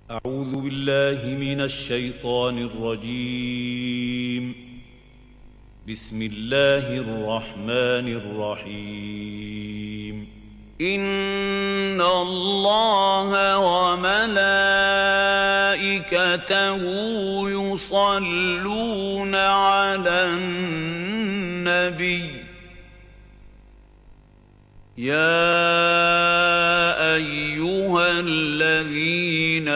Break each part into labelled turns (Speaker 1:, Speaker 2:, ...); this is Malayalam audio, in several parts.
Speaker 1: أعوذ بالله من الشيطان الرجيم. بسم الله الرحمن الرحيم. إن الله وملائكته يصلون على النبي يا أيها الذين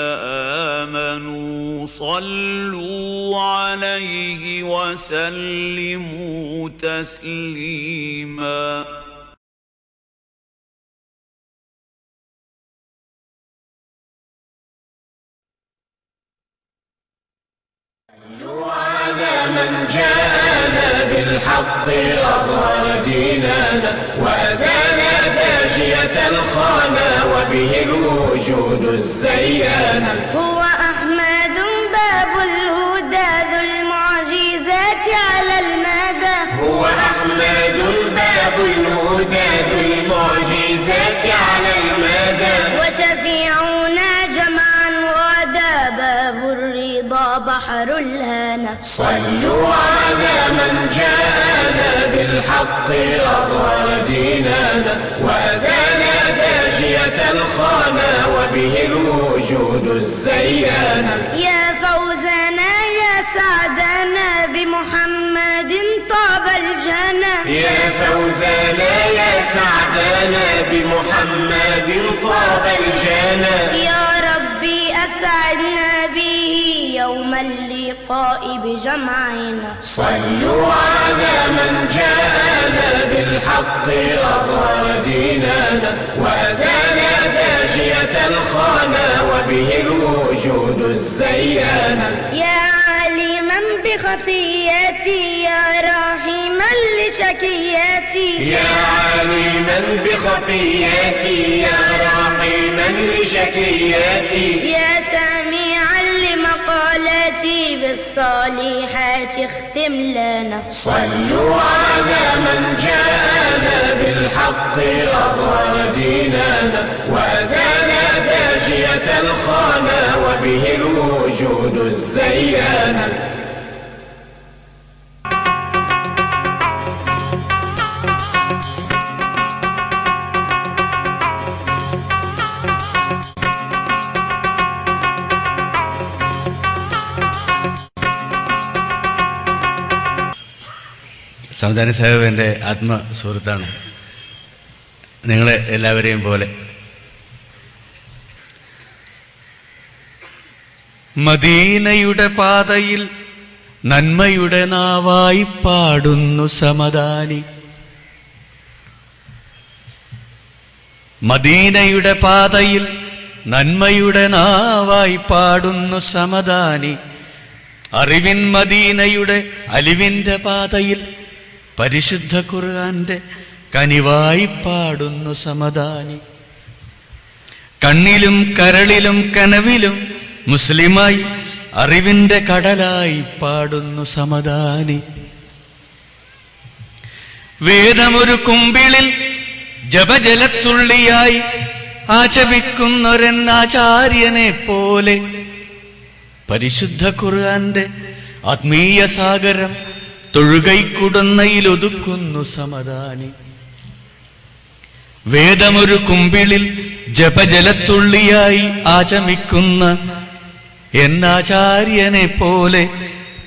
Speaker 1: آمنوا صلوا عليه وسلموا تسليما.
Speaker 2: صلوا على من جاءنا بالحق أظهر ديننا وأزال داجية الخانا وبه الوجود الزيانا.
Speaker 3: هو أحمد باب الهدى ذو المعجزات على المدى.
Speaker 2: هو أحمد باب الهدى ذو المعجزات على المدى.
Speaker 3: وشفيعنا جمعا غدا باب الرضا بحر الهنا.
Speaker 2: صلوا على من جاءنا بالحق أظهر ديننا وأزال داجية الخانا وبه الوجود الزيانا.
Speaker 3: يا فوزنا يا سعدنا بمحمد طاب الجنى.
Speaker 2: يا فوزنا يا سعدنا بمحمد طاب الجنى.
Speaker 3: يا ربي أسعدنا به يوم اللقاء بجمعنا.
Speaker 2: صلوا على من جاءنا بالحق أظهر ديننا وأزال داجية الخانا وبه الوجود الزيانا.
Speaker 3: يا عالما بخفياتي يا راحما لشكياتي.
Speaker 2: يا عالما بخفياتي يا راحما لشكياتي.
Speaker 3: يا سامعا لمقالاتي بالصالحات اختم لنا.
Speaker 2: صلوا على من جاءنا بالحق أظهر ديننا وأزال داجية الخانا وبه الوجود الزيانا.
Speaker 4: സംവിധാന സാഹിബ് എൻ്റെ ആത്മസുഹൃത്താണ്. നിങ്ങളെ എല്ലാവരെയും പോലെ മദീനയുടെ പാതയിൽ നന്മയുടെ നാവായി പാടുന്നു സമദാനി. മദീനയുടെ പാതയിൽ നന്മയുടെ നാവായി പാടുന്നു സമദാനി. അറിവിൻ മദീനയുടെ അലിവിൻ്റെ പാതയിൽ പരിശുദ്ധ ഖുർആന്റെ കനിവായി പാടുന്നു സമദാനി. കണ്ണിലും കരളിലും കനവിലും മുസ്ലിമായി അറിവിൻ്റെ കടലായി പാടുന്നു സമദാനി. വേദമൊരു കുമ്പിളിൽ ജപജലത്തുള്ളിയായി ആചപിക്കുന്നൊരെന്നാചാര്യനെ പോലെ പരിശുദ്ധ ഖുർആന്റെ ആത്മീയ സാഗരം തൊഴുകൈക്കുടന്നയിലൊതുക്കുന്നു സമദാനി. വേദമൊരു കുമ്പിളിൽ ജപജലത്തുള്ളിയായി ആചമിക്കുന്ന എന്നാചാര്യനെ പോലെ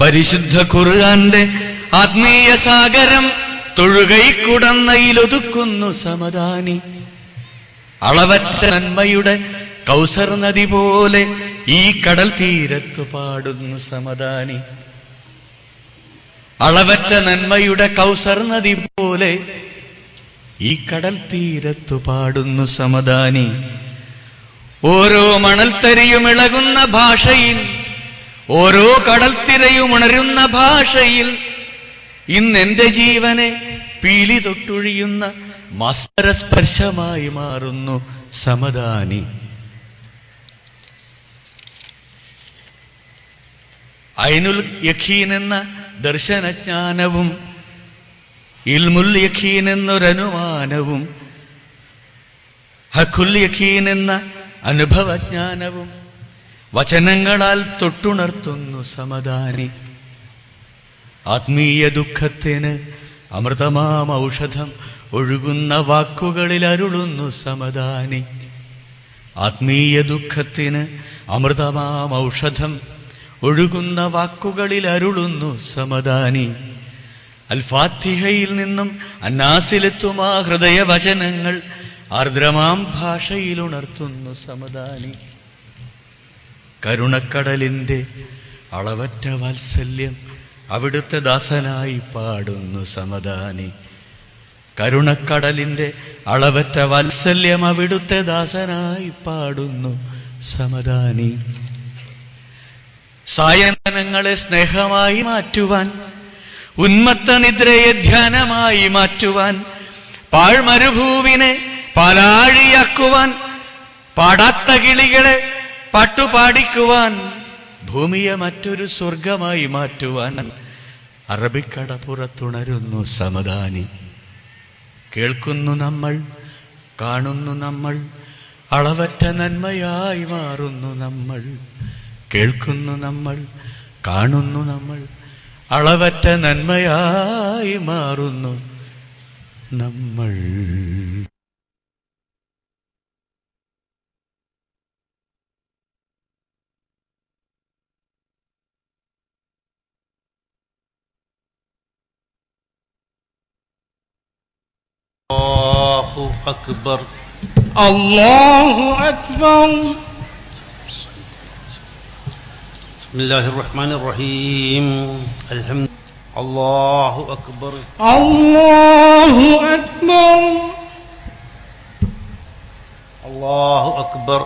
Speaker 4: പരിശുദ്ധ ഖുർആന്റെ ആത്മീയ സാഗരം തൊഴുകൈക്കുടന്നയിലൊതുക്കുന്നു സമദാനി. അളവറ്റ നന്മയുടെ കൗസർ നദി പോലെ ഈ കടൽ തീരത്തു പാടുന്നു സമദാനി. അളവറ്റ നന്മയുടെ കൗസർ നദി പോലെ ഈ കടൽ തീരത്തു പാടുന്നു സമദാനി. ഓരോ മണൽത്തരിയും ഇളകുന്ന ഭാഷയിൽ ഓരോ കടൽത്തിരയും ഉണരുന്ന ഭാഷയിൽ ഇന്നെന്റെ ജീവനെ പീലി തൊട്ടൊഴിയുന്ന മാസ്മരസ്പർശമായി മാറുന്നു സമദാനി. ഐനുൽ യഖീൻ എന്ന ദർശനജ്ഞാനവും ഇൽമുൽ യഖീൻ എന്നൊരനുമാനവും ഹഖുൽ യഖീൻ എന്ന അനുഭവജ്ഞാനവും വചനങ്ങളാൽ തൊട്ടുണർത്തുന്നു സമദാനി. ആത്മീയ ദുഃഖത്തിന് അമൃതമാം ഔഷധം ഒഴുകുന്ന വാക്കുകളിൽ അരുളുന്നു സമദാനി. ആത്മീയ ദുഃഖത്തിന് അമൃതമാം ഔഷധം ഒഴുകുന്ന വാക്കുകളിൽ അരുളുന്നു സമദാനി. അൽ ഫാത്തിഹയിൽ നിന്നും അന്നാസിലെത്തുമാ ഹൃദയവചനങ്ങൾ ആർദ്രമാം ഭാഷയിൽ ഉണർത്തുന്നു സമദാനി. കരുണക്കടലിൻ്റെ അളവറ്റ വാത്സല്യം അവിടുത്തെ ദാസനായി പാടുന്നു സമദാനി. കരുണക്കടലിൻ്റെ അളവറ്റ വാത്സല്യം അവിടുത്തെ ദാസനായി പാടുന്നു സമദാനി. സായന്തനങ്ങളെ സ്നേഹമായി മാറ്റുവാൻ, ഉന്മത്ത നിദ്രയെ ധ്യാനമായി മാറ്റുവാൻ, പാഴ്മരുഭൂവിനെ പാലാഴിയാക്കുവാൻ, പാടാത്ത കിളികളെ പാട്ടുപാടിക്കുവാൻ, ഭൂമിയെ മറ്റൊരു സ്വർഗമായി മാറ്റുവാൻ അറബിക്കടപ്പുറത്തുണരുന്നു സമദാനി. കേൾക്കുന്നു നമ്മൾ, കാണുന്നു നമ്മൾ, അളവറ്റ നന്മയായി മാറുന്നു നമ്മൾ. കേൾക്കുന്നു നമ്മൾ, കാണുന്നു നമ്മൾ, അളവറ്റ നന്മയായി മാറുന്നു നമ്മൾ.
Speaker 5: അല്ലാഹു അക്ബർ, അല്ലാഹു അക്ബർ. ബിസ്മില്ലാഹിർ റഹ്മാനിർ റഹീം. അല്ലാഹു അക്ബർ, അല്ലാഹു അക്ബർ, അല്ലാഹു അക്ബർ.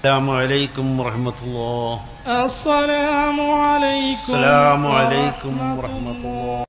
Speaker 5: അസ്സലാമു അലൈക്കും വറഹ്മത്തുള്ളാഹി. അസ്സലാമു അലൈക്കും വറഹ്മത്തുള്ളാഹി.